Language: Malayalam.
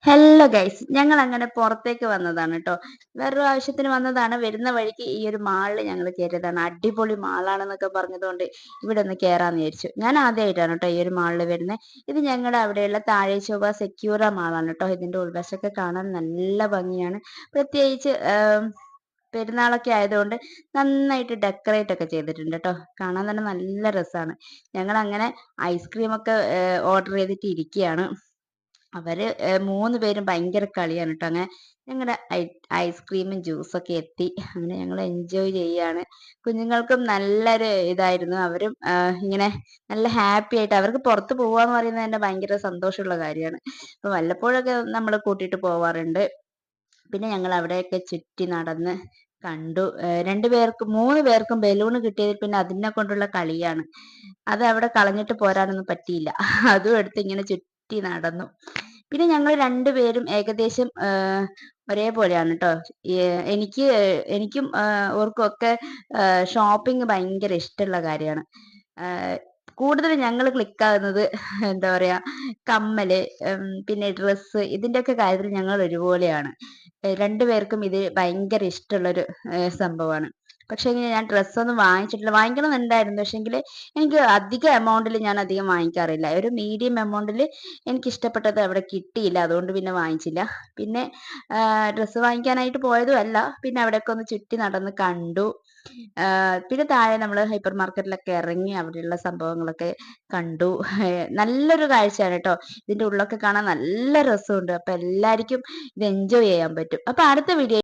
ഹലോ ഗൈസ്, ഞങ്ങൾ അങ്ങനെ പുറത്തേക്ക് വന്നതാണ് കേട്ടോ. വേറൊരു ആവശ്യത്തിന് വന്നതാണ്. വരുന്ന വഴിക്ക് ഈ ഒരു മാളിൽ ഞങ്ങൾ കയറിയതാണ്. അടിപൊളി മാളാണെന്നൊക്കെ പറഞ്ഞതുകൊണ്ട് ഇവിടെ ഒന്ന് കയറാന്ന് വിചാരിച്ചു. ഞാൻ ആദ്യമായിട്ടാണ് കേട്ടോ ഈ ഒരു മാളിൽ വരുന്നത്. ഇത് ഞങ്ങളുടെ അവിടെയുള്ള താഴെ ചൊവ്വ സെക്യൂറ മാളാണ് കേട്ടോ. ഇതിന്റെ ഉൾവശമൊക്കെ കാണാൻ നല്ല ഭംഗിയാണ്. പ്രത്യേകിച്ച് പെരുന്നാളൊക്കെ ആയതുകൊണ്ട് നന്നായിട്ട് ഡെക്കറേറ്റ് ഒക്കെ ചെയ്തിട്ടുണ്ട് കേട്ടോ. കാണാൻ തന്നെ നല്ല രസമാണ്. ഞങ്ങൾ അങ്ങനെ ഐസ്ക്രീം ഒക്കെ ഓർഡർ ചെയ്തിട്ട് ഇരിക്കുകയാണ്. അവര് 3 പേരും ഭയങ്കര കളിയാണ് ട്ടോ. അങ്ങനെ ഞങ്ങടെ ഐസ്ക്രീമും ജ്യൂസൊക്കെ എത്തി. അങ്ങനെ ഞങ്ങൾ എൻജോയ് ചെയ്യാണ്. കുഞ്ഞുങ്ങൾക്കും നല്ലൊരു ഇതായിരുന്നു. അവരും ഇങ്ങനെ നല്ല ഹാപ്പി ആയിട്ട് അവർക്ക് പുറത്ത് പോവാന്ന് പറയുന്നത് തന്നെ ഭയങ്കര സന്തോഷമുള്ള കാര്യമാണ്. അപ്പൊ വല്ലപ്പോഴൊക്കെ നമ്മൾ കൂട്ടിയിട്ട് പോവാറുണ്ട്. പിന്നെ ഞങ്ങൾ അവിടെയൊക്കെ ചുറ്റി നടന്ന് കണ്ടു. 2 പേർക്കും 3 പേർക്കും ബലൂൺ കിട്ടിയതിൽ പിന്നെ അതിനെ കൊണ്ടുള്ള കളിയാണ്. അത് അവിടെ കളഞ്ഞിട്ട് പോരാനൊന്നും പറ്റിയില്ല. അതും എടുത്ത് ഇങ്ങനെ ചുറ്റി നടന്നു. പിന്നെ ഞങ്ങൾ 2 പേരും ഏകദേശം ഒരേപോലെയാണ് ട്ടോ. എനിക്കും ഓർക്കും ഒക്കെ ഷോപ്പിംഗ് ഭയങ്കര ഇഷ്ടമുള്ള കാര്യമാണ്. കൂടുതൽ ഞങ്ങൾ ക്ലിക്കാകുന്നത് എന്താ പറയാ, കമ്മല്, പിന്നെ ഡ്രസ്സ്, ഇതിന്റെയൊക്കെ കാര്യത്തിൽ ഞങ്ങൾ ഒരുപോലെയാണ്. 2 പേർക്കും ഇത് ഭയങ്കര ഇഷ്ടമുള്ളൊരു സംഭവമാണ്. പക്ഷേങ്കില് ഞാൻ ഡ്രസ്സൊന്നും വാങ്ങിച്ചിട്ടില്ല. വാങ്ങിക്കണമെന്നുണ്ടായിരുന്നു. പക്ഷേങ്കില് എനിക്ക് അധിക എമൗണ്ടിൽ ഞാൻ അധികം വാങ്ങിക്കാറില്ല. ഒരു മീഡിയം എമൗണ്ടിൽ എനിക്കിഷ്ടപ്പെട്ടത് അവിടെ കിട്ടിയില്ല. അതുകൊണ്ട് പിന്നെ വാങ്ങിച്ചില്ല. പിന്നെ ഡ്രസ്സ് വാങ്ങിക്കാനായിട്ട് പോയതും അല്ല. പിന്നെ അവിടെയൊക്കെ ഒന്ന് ചുറ്റി നടന്ന് കണ്ടു. പിന്നെ താഴെ നമ്മൾ ഹൈപ്പർ മാർക്കറ്റിലൊക്കെ ഇറങ്ങി അവിടെയുള്ള സംഭവങ്ങളൊക്കെ കണ്ടു. നല്ലൊരു കാഴ്ചയാണ് കേട്ടോ. ഇതിന്റെ ഉള്ളൊക്കെ കാണാൻ നല്ല രസമുണ്ട്. അപ്പൊ എല്ലാവർക്കും ഇത് എൻജോയ് ചെയ്യാൻ പറ്റും. അപ്പൊ അടുത്ത വീഡിയോ